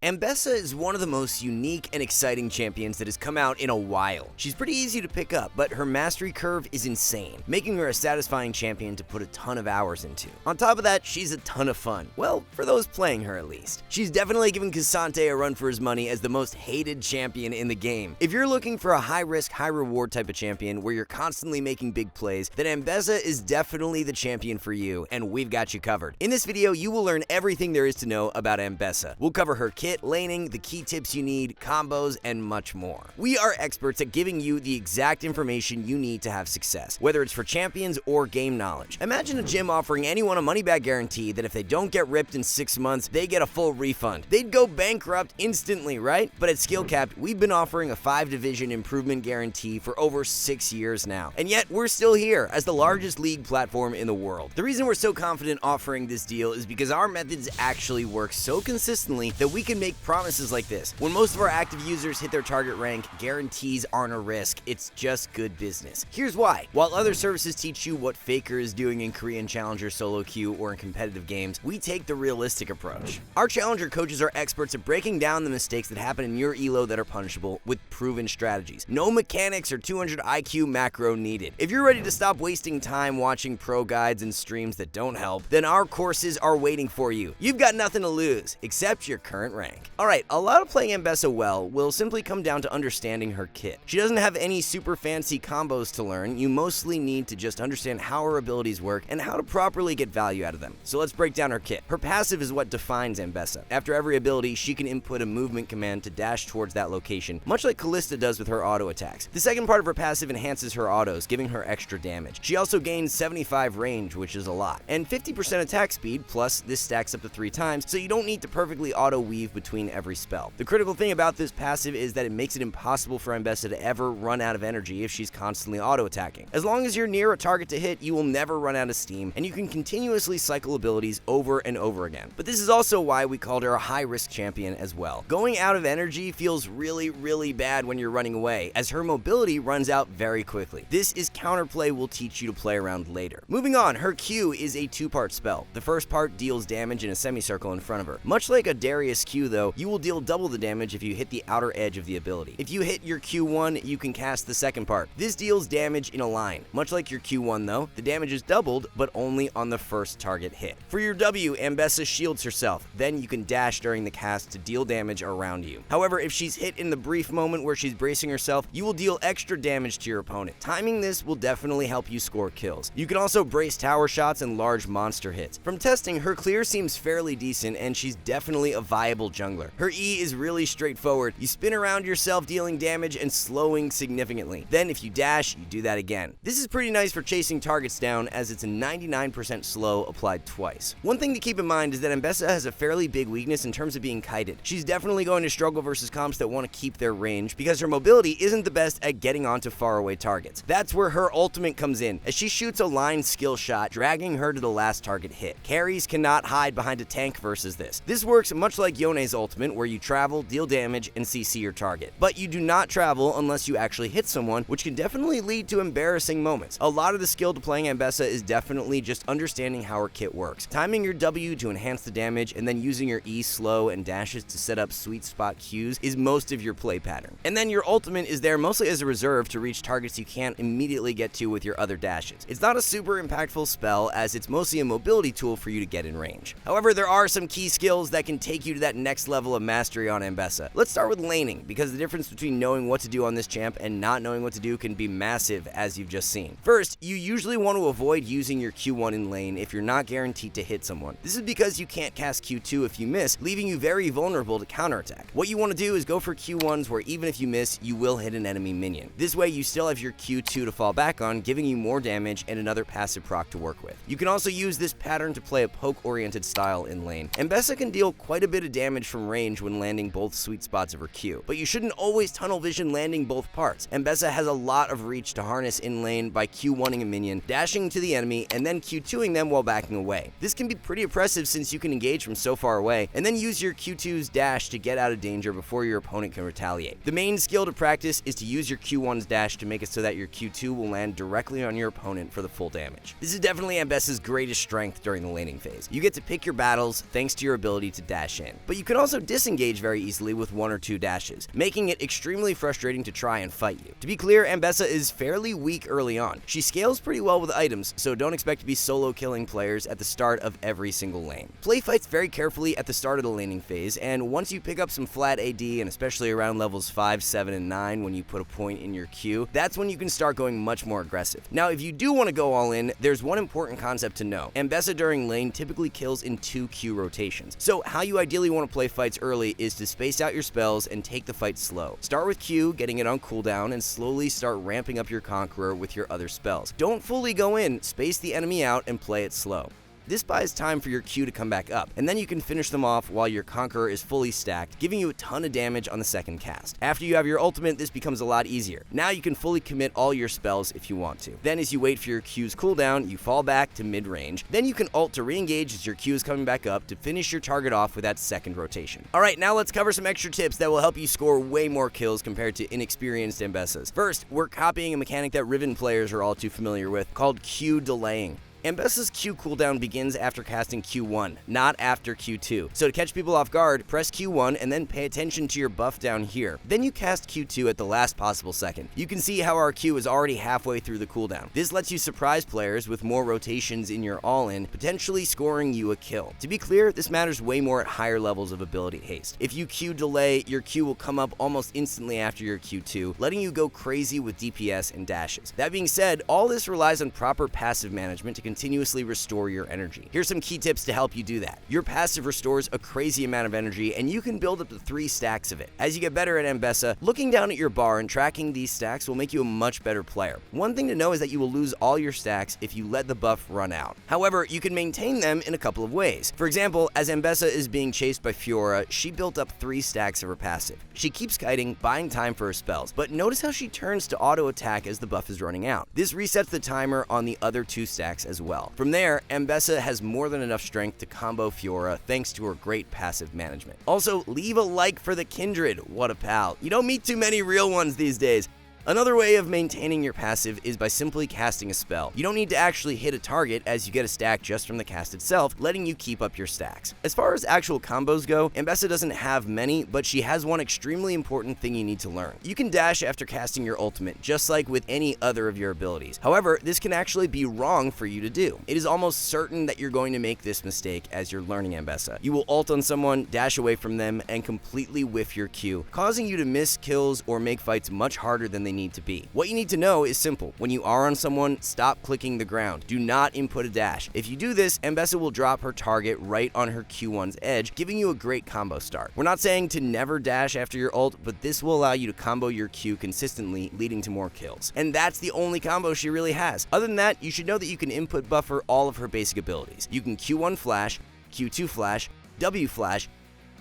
AMBESSA is one of the most unique and exciting champions that has come out in a while. She's pretty easy to pick up, but her mastery curve is insane, making her a satisfying champion to put a ton of hours into. On top of that, she's a ton of fun. Well, for those playing her at least. She's definitely given Cassante a run for his money as the most hated champion in the game. If you're looking for a high-risk, high-reward type of champion where you're constantly making big plays, then AMBESSA is definitely the champion for you, and we've got you covered. In this video, you will learn everything there is to know about AMBESSA. We'll cover her kit, laning, the key tips you need, combos, and much more. We are experts at giving you the exact information you need to have success, whether it's for champions or game knowledge. Imagine a gym offering anyone a money-back guarantee that if they don't get ripped in 6 months, they get a full refund. They'd go bankrupt instantly, right? But at SkillCapped, we've been offering a 5-division improvement guarantee for over 6 years now. And yet, we're still here as the largest league platform in the world. The reason we're so confident offering this deal is because our methods actually work so consistently that we can make promises like this. When most of our active users hit their target rank, guarantees aren't a risk, it's just good business. Here's why. While other services teach you what Faker is doing in Korean Challenger solo queue or in competitive games, we take the realistic approach. Our Challenger coaches are experts at breaking down the mistakes that happen in your elo that are punishable with proven strategies. No mechanics or 200 IQ macro needed. If you're ready to stop wasting time watching pro guides and streams that don't help, then our courses are waiting for you. You've got nothing to lose, except your current rank. Alright, a lot of playing AMBESSA well will simply come down to understanding her kit. She doesn't have any super fancy combos to learn, you mostly need to just understand how her abilities work and how to properly get value out of them. So let's break down her kit. Her passive is what defines AMBESSA. After every ability, she can input a movement command to dash towards that location, much like Callista does with her auto attacks. The second part of her passive enhances her autos, giving her extra damage. She also gains 75 range, which is a lot, and 50% attack speed, plus this stacks up to 3 times, so you don't need to perfectly auto weave between every spell. The critical thing about this passive is that it makes it impossible for AMBESSA to ever run out of energy if she's constantly auto-attacking. As long as you're near a target to hit, you will never run out of steam, and you can continuously cycle abilities over and over again. But this is also why we called her a high-risk champion as well. Going out of energy feels really bad when you're running away, as her mobility runs out very quickly. This is counterplay we'll teach you to play around later. Moving on, her Q is a 2-part spell. The first part deals damage in a semicircle in front of her. Much like a Darius Q though, you will deal double the damage if you hit the outer edge of the ability. If you hit your Q1, you can cast the second part. This deals damage in a line. Much like your Q1 though, the damage is doubled, but only on the first target hit. For your W, AMBESSA shields herself. Then you can dash during the cast to deal damage around you. However, if she's hit in the brief moment where she's bracing herself, you will deal extra damage to your opponent. Timing this will definitely help you score kills. You can also brace tower shots and large monster hits. From testing, her clear seems fairly decent, and she's definitely a viable jungler. Her E is really straightforward. You spin around yourself dealing damage and slowing significantly. Then if you dash, you do that again. This is pretty nice for chasing targets down, as it's a 99% slow applied twice. One thing to keep in mind is that AMBESSA has a fairly big weakness in terms of being kited. She's definitely going to struggle versus comps that want to keep their range because her mobility isn't the best at getting onto faraway targets. That's where her ultimate comes in, as she shoots a line skill shot, dragging her to the last target hit. Carries cannot hide behind a tank versus this. This works much like Yone's ultimate, where you travel, deal damage, and CC your target. But you do not travel unless you actually hit someone, which can definitely lead to embarrassing moments. A lot of the skill to playing AMBESSA is definitely just understanding how her kit works. Timing your W to enhance the damage, and then using your E slow and dashes to set up sweet spot Qs is most of your play pattern. And then your ultimate is there mostly as a reserve to reach targets you can't immediately get to with your other dashes. It's not a super impactful spell, as it's mostly a mobility tool for you to get in range. However, there are some key skills that can take you to that next level of mastery on AMBESSA. Let's start with laning, because the difference between knowing what to do on this champ and not knowing what to do can be massive, as you've just seen. First, you usually want to avoid using your Q1 in lane if you're not guaranteed to hit someone. This is because you can't cast Q2 if you miss, leaving you very vulnerable to counterattack. What you want to do is go for Q1s where even if you miss, you will hit an enemy minion. This way you still have your Q2 to fall back on, giving you more damage and another passive proc to work with. You can also use this pattern to play a poke-oriented style in lane. AMBESSA can deal quite a bit of damage from range when landing both sweet spots of her Q, but you shouldn't always tunnel vision landing both parts. AMBESSA has a lot of reach to harness in lane by Q1ing a minion, dashing to the enemy, and then Q2ing them while backing away. This can be pretty impressive since you can engage from so far away, and then use your Q2's dash to get out of danger before your opponent can retaliate. The main skill to practice is to use your Q1's dash to make it so that your Q2 will land directly on your opponent for the full damage. This is definitely AMBESSA's greatest strength during the laning phase. You get to pick your battles thanks to your ability to dash in, but you can also disengage very easily with 1 or 2 dashes, making it extremely frustrating to try and fight you. To be clear, AMBESSA is fairly weak early on. She scales pretty well with items, so don't expect to be solo killing players at the start of every single lane. Play fights very carefully at the start of the laning phase, and once you pick up some flat AD, and especially around levels 5, 7, and 9 when you put a point in your Q, that's when you can start going much more aggressive. Now, if you do want to go all in, there's one important concept to know. AMBESSA during lane typically kills in 2 Q rotations, so how you ideally want to play fights early is to space out your spells and take the fight slow. Start with Q, getting it on cooldown, and slowly start ramping up your Conqueror with your other spells. Don't fully go in, space the enemy out, and play it slow. This buys time for your Q to come back up, and then you can finish them off while your Conqueror is fully stacked, giving you a ton of damage on the second cast. After you have your ultimate, this becomes a lot easier. Now you can fully commit all your spells if you want to. Then as you wait for your Q's cooldown, you fall back to mid-range. Then you can ult to re-engage as your Q is coming back up to finish your target off with that second rotation. Alright, now let's cover some extra tips that will help you score way more kills compared to inexperienced AMBESSAs. First, we're copying a mechanic that Riven players are all too familiar with, called Q delaying. AMBESSA's Q cooldown begins after casting Q1, not after Q2. So to catch people off guard, press Q1 and then pay attention to your buff down here. Then you cast Q2 at the last possible second. You can see how our Q is already halfway through the cooldown. This lets you surprise players with more rotations in your all-in, potentially scoring you a kill. To be clear, this matters way more at higher levels of ability haste. If you Q delay, your Q will come up almost instantly after your Q2, letting you go crazy with DPS and dashes. That being said, all this relies on proper passive management to continuously restore your energy. Here's some key tips to help you do that. Your passive restores a crazy amount of energy, and you can build up to 3 stacks of it. As you get better at AMBESSA, looking down at your bar and tracking these stacks will make you a much better player. One thing to know is that you will lose all your stacks if you let the buff run out. However, you can maintain them in a couple of ways. For example, as AMBESSA is being chased by Fiora, she built up 3 stacks of her passive. She keeps kiting, buying time for her spells, but notice how she turns to auto attack as the buff is running out. This resets the timer on the other 2 stacks as well. From there, AMBESSA has more than enough strength to combo Fiora thanks to her great passive management. Also, leave a like for the Kindred. What a pal. You don't meet too many real ones these days. Another way of maintaining your passive is by simply casting a spell. You don't need to actually hit a target, as you get a stack just from the cast itself, letting you keep up your stacks. As far as actual combos go, AMBESSA doesn't have many, but she has one extremely important thing you need to learn. You can dash after casting your ultimate, just like with any other of your abilities. However, this can actually be wrong for you to do. It is almost certain that you're going to make this mistake as you're learning AMBESSA. You will ult on someone, dash away from them, and completely whiff your Q, causing you to miss kills or make fights much harder than they need to be. What you need to know is simple. When you are on someone, stop clicking the ground. Do not input a dash. If you do this, AMBESSA will drop her target right on her Q1's edge, giving you a great combo start. We're not saying to never dash after your ult, but this will allow you to combo your Q consistently, leading to more kills. And that's the only combo she really has. Other than that, you should know that you can input buffer all of her basic abilities. You can Q1 flash, Q2 flash, W flash,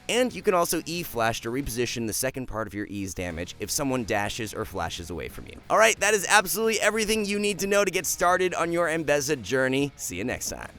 and you can also E flash to reposition the second part of your E's damage if someone dashes or flashes away from you. Alright, that is absolutely everything you need to know to get started on your AMBESSA journey. See you next time.